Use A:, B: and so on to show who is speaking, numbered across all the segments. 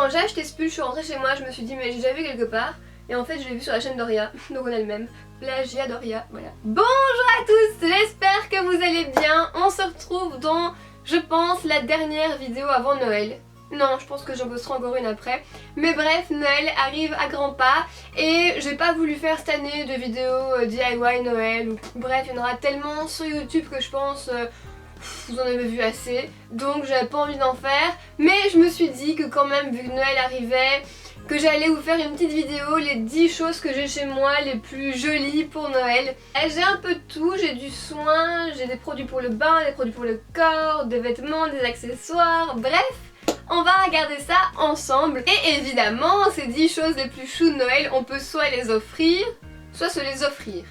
A: Quand j'ai acheté ce pull, je suis rentrée chez moi, je me suis dit mais j'ai déjà vu quelque part. Et en fait je l'ai vu sur la chaîne Doria, donc on a le même. Plagiat Doria, voilà. Bonjour à tous, j'espère que vous allez bien. On se retrouve dans, je pense, la dernière vidéo avant Noël. Non, je pense que j'en posterai encore une après. Mais bref, Noël arrive à grands pas et j'ai pas voulu faire cette année de vidéos DIY Noël. Bref, il y en aura tellement sur YouTube que je pense... vous en avez vu assez, donc j'avais pas envie d'en faire. Mais je me suis dit que quand même, vu que Noël arrivait, que j'allais vous faire une petite vidéo, les 10 choses que j'ai chez moi les plus jolies pour Noël. J'ai un peu de tout, j'ai du soin, j'ai des produits pour le bain, des produits pour le corps, des vêtements, des accessoires, bref. On va regarder ça ensemble. Et évidemment, ces 10 choses les plus choues de Noël, on peut soit les offrir, soit se les offrir.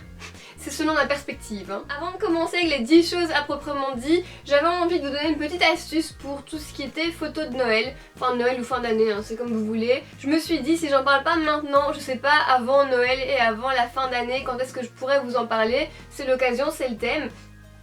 A: C'est selon la perspective. Hein. Avant de commencer avec les 10 choses à proprement dit, j'avais envie de vous donner une petite astuce pour tout ce qui était photo de Noël. Fin de Noël ou fin d'année, hein, c'est comme vous voulez. Je me suis dit, si j'en parle pas maintenant, je sais pas, avant Noël et avant la fin d'année, quand est-ce que je pourrais vous en parler. C'est l'occasion, c'est le thème.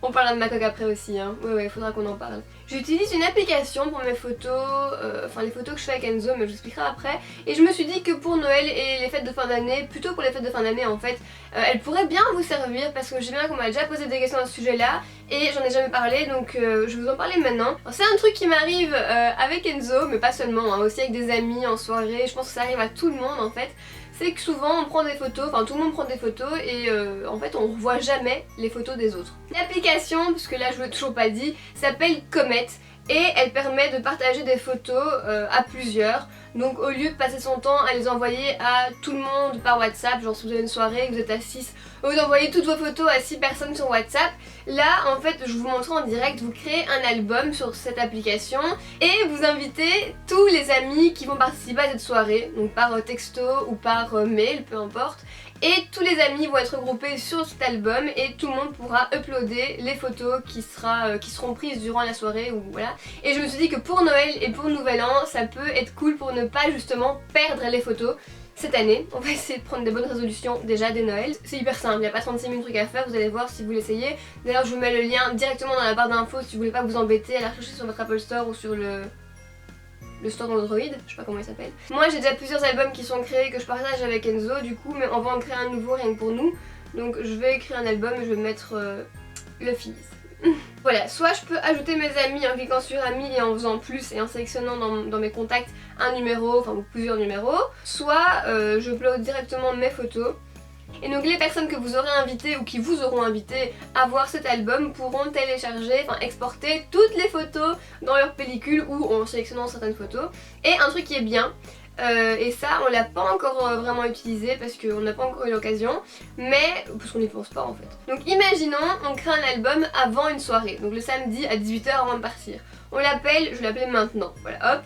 A: On parlera de ma coque après aussi, hein. Ouais, faudra qu'on en parle. J'utilise une application pour mes photos, enfin les photos que je fais avec Enzo, mais je vous expliquerai après. Et je me suis dit que pour Noël et les fêtes de fin d'année, plutôt pour les fêtes de fin d'année en fait, elle pourrait bien vous servir parce que j'ai bien qu'on m'a déjà posé des questions à ce sujet-là et j'en ai jamais parlé, donc je vais vous en parler maintenant. C'est un truc qui m'arrive avec Enzo, mais pas seulement, hein, aussi avec des amis en soirée, je pense que ça arrive à tout le monde en fait. C'est que souvent on prend des photos, enfin tout le monde prend des photos et en fait on revoit jamais les photos des autres. L'application, parce que là je vous l'ai toujours pas dit, s'appelle Comet et elle permet de partager des photos à plusieurs. Donc au lieu de passer son temps à les envoyer à tout le monde par WhatsApp, genre si vous avez une soirée, que vous êtes à 6, vous envoyez toutes vos photos à 6 personnes sur WhatsApp, là en fait je vous montre en direct, vous créez un album sur cette application et vous invitez tous les amis qui vont participer à cette soirée, donc par texto ou par mail, peu importe. Et tous les amis vont être regroupés sur cet album et tout le monde pourra uploader les photos qui seront prises durant la soirée ou voilà. Et je me suis dit que pour Noël et pour Nouvel An, ça peut être cool pour ne pas justement perdre les photos. Cette année, on va essayer de prendre des bonnes résolutions déjà dès Noël. C'est hyper simple, il n'y a pas 36 000 trucs à faire, vous allez voir si vous l'essayez. D'ailleurs je vous mets le lien directement dans la barre d'infos si vous voulez pas vous embêter à la rechercher sur votre Apple Store ou sur le store d'Android, je sais pas comment il s'appelle. Moi j'ai déjà plusieurs albums qui sont créés que je partage avec Enzo du coup, mais on va en créer un nouveau rien que pour nous. Donc je vais écrire un album et je vais mettre le fils. Voilà, soit je peux ajouter mes amis en cliquant sur amis et en faisant plus et en sélectionnant dans mes contacts un numéro, enfin plusieurs numéros, soit je upload directement mes photos. Et donc les personnes que vous aurez invitées ou qui vous auront invité à voir cet album pourront télécharger, enfin exporter toutes les photos dans leur pellicule ou en sélectionnant certaines photos. Et un truc qui est bien, et ça on l'a pas encore vraiment utilisé parce qu'on n'a pas encore eu l'occasion, mais parce qu'on n'y pense pas en fait. Donc imaginons on crée un album avant une soirée, donc le samedi à 18 h avant de partir. On l'appelle, je l'appelle maintenant, voilà hop.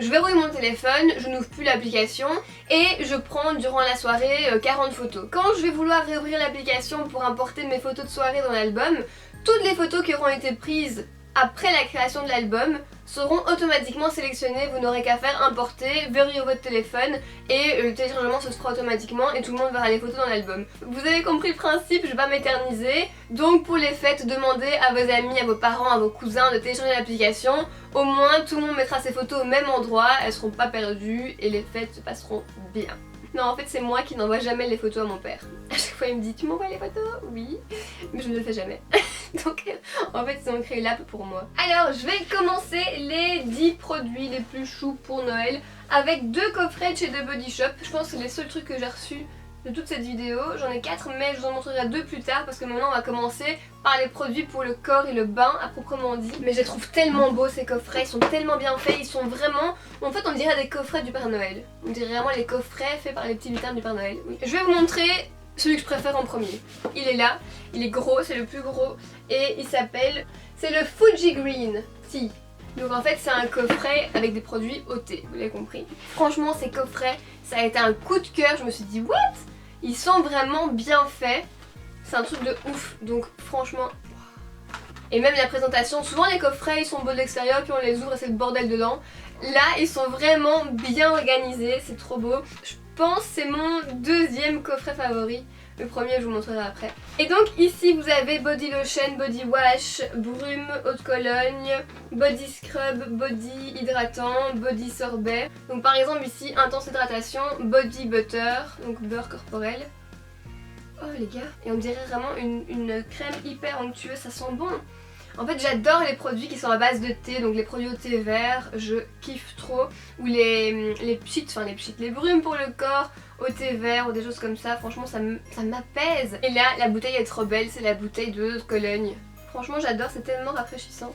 A: Je verrouille mon téléphone, je n'ouvre plus l'application et je prends durant la soirée 40 photos. Quand je vais vouloir réouvrir l'application pour importer mes photos de soirée dans l'album, toutes les photos qui auront été prises après la création de l'album seront automatiquement sélectionnées, vous n'aurez qu'à faire importer, verrouiller votre téléphone et le téléchargement se fera automatiquement et tout le monde verra les photos dans l'album. Vous avez compris le principe, je vais pas m'éterniser, donc pour les fêtes, demandez à vos amis, à vos parents, à vos cousins de télécharger l'application, au moins tout le monde mettra ses photos au même endroit, elles seront pas perdues et les fêtes se passeront bien. Non, en fait c'est moi qui n'envoie jamais les photos à mon père. À chaque fois il me dit tu m'envoies les photos? Oui, mais je ne le fais jamais. Donc en fait ils ont créé l'app pour moi. Alors je vais commencer les 10 produits les plus choux pour Noël avec 2 coffrets de chez The Body Shop. Je pense que c'est les seuls trucs que j'ai reçus de toute cette vidéo. J'en ai 4 mais je vous en montrerai 2 plus tard parce que maintenant on va commencer par les produits pour le corps et le bain à proprement dit. Mais je les trouve tellement beaux ces coffrets, ils sont tellement bien faits, ils sont vraiment... En fait on dirait des coffrets du Père Noël. On dirait vraiment les coffrets faits par les petits lutins du Père Noël. Oui. Je vais vous montrer celui que je préfère en premier. Il est là, il est gros, c'est le plus gros et il s'appelle... C'est le Fuji Green Tea. Donc en fait c'est un coffret avec des produits OT, vous l'avez compris. Franchement ces coffrets, ça a été un coup de cœur, je me suis dit what? Ils sont vraiment bien faits, c'est un truc de ouf, donc franchement... Et même la présentation, souvent les coffrets ils sont beaux de l'extérieur puis on les ouvre et c'est le bordel dedans. Là ils sont vraiment bien organisés, c'est trop beau. Je pense que c'est mon deuxième coffret favori. Le premier je vous montrerai après. Et donc ici vous avez body lotion, body wash, brume, eau de Cologne, body scrub, body hydratant, body sorbet. Donc par exemple ici intense hydratation, body butter, donc beurre corporel. Oh les gars, et on dirait vraiment une crème hyper onctueuse, ça sent bon. En fait j'adore les produits qui sont à base de thé, donc les produits au thé vert, je kiffe trop. Ou les brumes pour le corps, au thé vert ou des choses comme ça, franchement ça m'apaise. Et là la bouteille est trop belle, c'est la bouteille de Cologne. Franchement j'adore, c'est tellement rafraîchissant.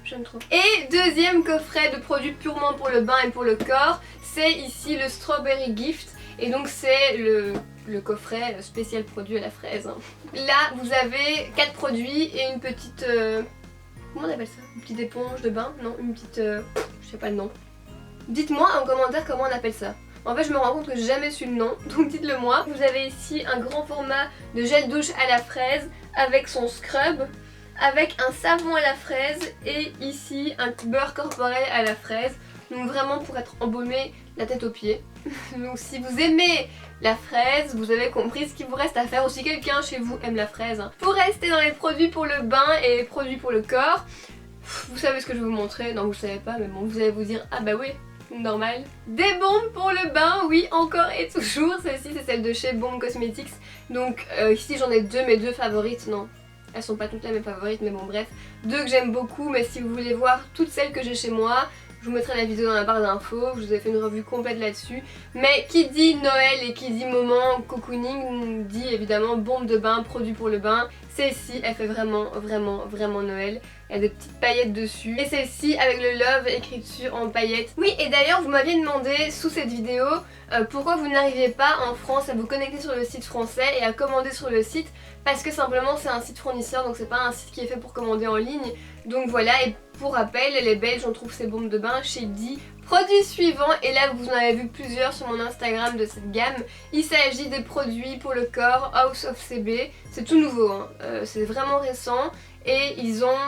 A: J'aime trop. Et deuxième coffret de produits purement pour le bain et pour le corps, c'est ici le Strawberry Gift. Et donc c'est le coffret spécial produit à la fraise. Là vous avez 4 produits et une petite... comment on appelle ça? Une petite éponge de bain? Non, une petite... je sais pas le nom. Dites-moi en commentaire comment on appelle ça. En fait je me rends compte que j'ai jamais su le nom, donc dites-le moi. Vous avez ici un grand format de gel douche à la fraise avec son scrub, avec un savon à la fraise et ici un beurre corporel à la fraise. Donc vraiment pour être embaumé la tête aux pieds. Donc si vous aimez la fraise, vous avez compris ce qu'il vous reste à faire. Ou si quelqu'un chez vous aime la fraise, hein. Pour rester dans les produits pour le bain et les produits pour le corps, vous savez ce que je vais vous montrer. Non vous savez pas mais bon vous allez vous dire ah bah oui, normal. Des bombes pour le bain, oui encore et toujours. Celle-ci c'est celle de chez Bomb Cosmetics. Donc ici j'en ai deux, mes deux favorites. Non, elles sont pas toutes là mes favorites mais bon bref. Deux que j'aime beaucoup, mais si vous voulez voir toutes celles que j'ai chez moi, je vous mettrai la vidéo dans la barre d'infos, je vous ai fait une revue complète là-dessus. Mais qui dit Noël et qui dit moment cocooning dit évidemment bombe de bain, produit pour le bain. Celle-ci elle fait vraiment Noël. Il y a des petites paillettes dessus. Et celle-ci avec le love écrit dessus en paillettes. Oui et d'ailleurs vous m'aviez demandé sous cette vidéo pourquoi vous n'arriviez pas en France à vous connecter sur le site français et à commander sur le site. Parce que simplement c'est un site fournisseur, donc c'est pas un site qui est fait pour commander en ligne. Donc voilà, et pour rappel, les Belges on trouve ces bombes de bain chez Di. Produit suivant, et là vous en avez vu plusieurs sur mon Instagram de cette gamme. Il s'agit des produits pour le corps House of CB. C'est tout nouveau, hein. C'est vraiment récent. Et ils ont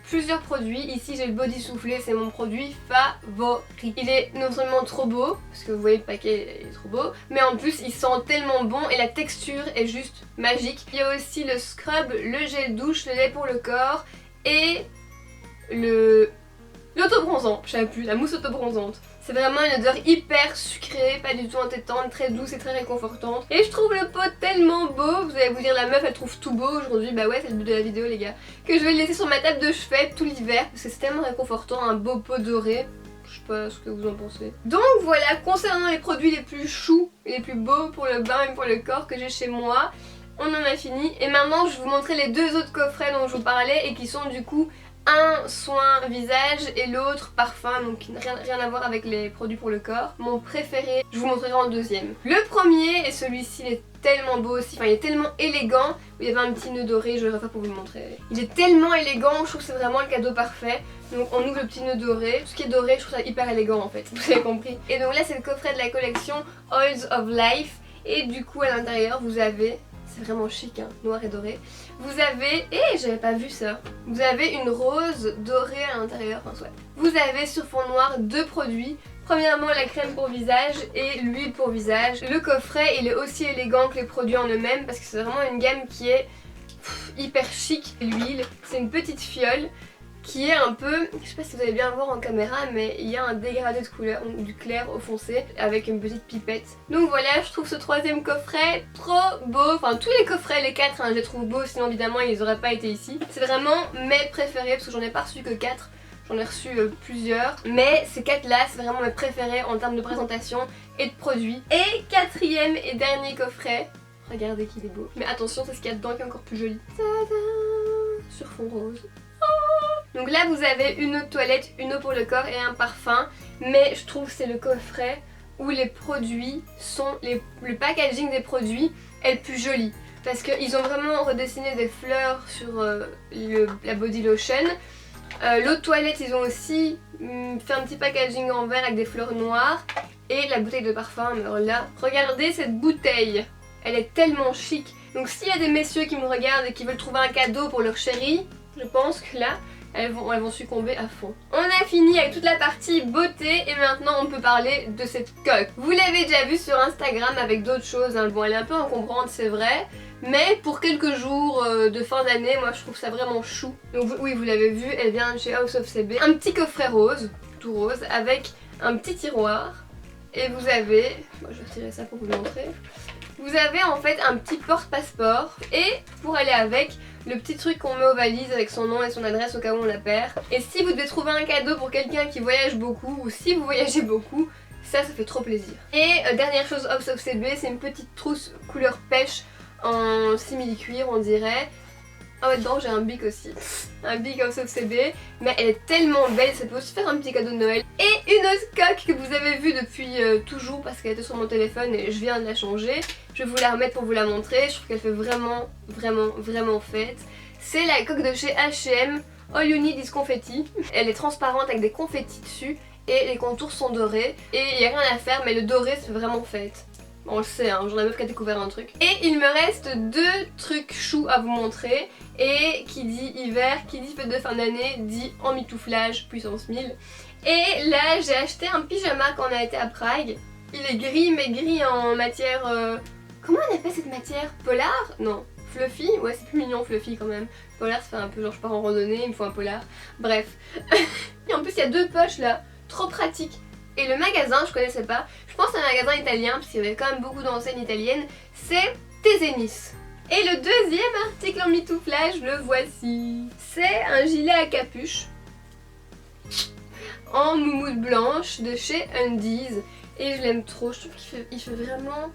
A: plusieurs produits. Ici j'ai le body soufflé, c'est mon produit favori. Il est non seulement trop beau, parce que vous voyez le paquet est trop beau, mais en plus il sent tellement bon et la texture est juste magique. Il y a aussi le scrub, le gel douche, le lait pour le corps et l'autobronzant, je sais plus, la mousse autobronzante. C'est vraiment une odeur hyper sucrée, pas du tout entêtante, très douce et très réconfortante. Et je trouve le pot tellement beau, vous allez vous dire la meuf elle trouve tout beau aujourd'hui, bah ouais c'est le but de la vidéo les gars. Que je vais le laisser sur ma table de chevet tout l'hiver, parce que c'est tellement réconfortant, un beau pot doré. Je sais pas ce que vous en pensez. Donc voilà, concernant les produits les plus choux, les plus beaux pour le bain et pour le corps que j'ai chez moi, on en a fini. Et maintenant je vais vous montrer les deux autres coffrets dont je vous parlais et qui sont du coup un soin visage et l'autre parfum, donc rien à voir avec les produits pour le corps. Mon préféré, je vous montrerai en deuxième. Le premier, et celui-ci il est tellement beau aussi, enfin il est tellement élégant, il y avait un petit nœud doré, je le refais pour vous le montrer. Il est tellement élégant, je trouve que c'est vraiment le cadeau parfait. Donc on ouvre le petit nœud doré, tout ce qui est doré je trouve ça hyper élégant en fait, vous avez compris. Et donc là c'est le coffret de la collection Oils of Life, et du coup à l'intérieur vous avez... C'est vraiment chic, hein, noir et doré. Vous avez... j'avais pas vu ça. Vous avez une rose dorée à l'intérieur, enfin soit. Vous avez sur fond noir deux produits. Premièrement la crème pour visage et l'huile pour visage. Le coffret il est aussi élégant que les produits en eux-mêmes parce que c'est vraiment une gamme qui est hyper chic. L'huile, c'est une petite fiole qui est un peu, je sais pas si vous allez bien voir en caméra, mais il y a un dégradé de couleur, du clair au foncé avec une petite pipette. Donc voilà, je trouve ce troisième coffret trop beau. Enfin tous les coffrets, les 4, hein, je les trouve beaux, sinon évidemment ils auraient pas été ici. C'est vraiment mes préférés parce que j'en ai pas reçu que 4. J'en ai reçu plusieurs, mais ces 4 là c'est vraiment mes préférés en termes de présentation et de produits. Et quatrième et dernier coffret, regardez qu'il est beau. Mais attention, c'est ce qu'il y a dedans qui est encore plus joli. Tada, sur fond rose. Donc là vous avez une eau de toilette, une eau pour le corps et un parfum. Mais je trouve que c'est le coffret où les produits sont, le packaging des produits est le plus joli. Parce qu'ils ont vraiment redessiné des fleurs sur la body lotion. L'eau de toilette ils ont aussi fait un petit packaging en verre avec des fleurs noires. Et la bouteille de parfum, alors là, regardez cette bouteille. Elle est tellement chic. Donc s'il y a des messieurs qui me regardent et qui veulent trouver un cadeau pour leur chérie, je pense que là, elles vont succomber à fond. On a fini avec toute la partie beauté et maintenant on peut parler de cette coque. Vous l'avez déjà vue sur Instagram avec d'autres choses, hein. Bon, elle est un peu encombrante, c'est vrai, mais pour quelques jours de fin d'année, moi je trouve ça vraiment chou. Donc oui, vous l'avez vu, elle vient de chez House of CB. Un petit coffret rose, tout rose, avec un petit tiroir. Et vous avez, moi je vais retirer ça pour vous le montrer. Vous avez en fait un petit porte-passeport et pour aller avec le petit truc qu'on met aux valises avec son nom et son adresse au cas où on la perd. Et si vous devez trouver un cadeau pour quelqu'un qui voyage beaucoup ou si vous voyagez beaucoup, ça fait trop plaisir. Et dernière chose House of CB, c'est une petite trousse couleur pêche en simili-cuir on dirait. Ah ouais, dedans j'ai un bic aussi, un bic House of CB, mais elle est tellement belle, ça peut aussi faire un petit cadeau de Noël. Et une autre coque que vous avez vue depuis toujours parce qu'elle était sur mon téléphone et je viens de la changer. Je vais vous la remettre pour vous la montrer, je trouve qu'elle fait vraiment fête. C'est la coque de chez H&M, All You Need is Confetti. Elle est transparente avec des confettis dessus et les contours sont dorés. Et il n'y a rien à faire mais le doré ça fait vraiment fête. On le sait, hein, j'en ai meuf qui a découvert un truc. Et il me reste 2 trucs choux à vous montrer. Et qui dit hiver, qui dit fête de fin d'année, dit emmitouflage puissance 1000. Et là j'ai acheté un pyjama quand on a été à Prague. Il est gris mais gris en matière... comment on appelle cette matière? Polar? Non. Fluffy? Ouais, c'est plus mignon Fluffy quand même. Polar ça fait un peu genre je pars en randonnée, il me faut un polar. Bref. Et en plus il y a 2 poches là, trop pratique. Et le magasin, je connaissais pas, je pense que c'est un magasin italien parce qu'il y avait quand même beaucoup d'enseignes italiennes, c'est Tesenis. Et le deuxième article en mitouflage, le voici. C'est un gilet à capuche en moumoute blanche de chez Undies. Et je l'aime trop, je trouve qu'il fait vraiment...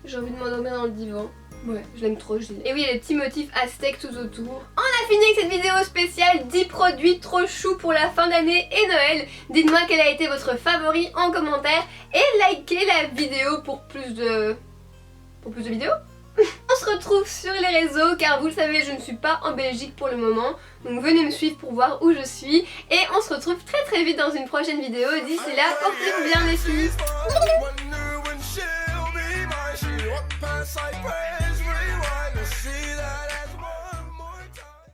A: J'ai envie de m'endormir dans le divan. Ouais, je l'aime trop, je dis. Et oui, il y a des petits motifs aztèques tout autour. On a fini avec cette vidéo spéciale 10 produits trop choux pour la fin d'année et Noël. Dites-moi quel a été votre favori en commentaire et likez la vidéo pour plus de vidéos. On se retrouve sur les réseaux car vous le savez, je ne suis pas en Belgique pour le moment. Donc venez me suivre pour voir où je suis. Et on se retrouve très vite dans une prochaine vidéo. D'ici là, portez-vous bien les filles.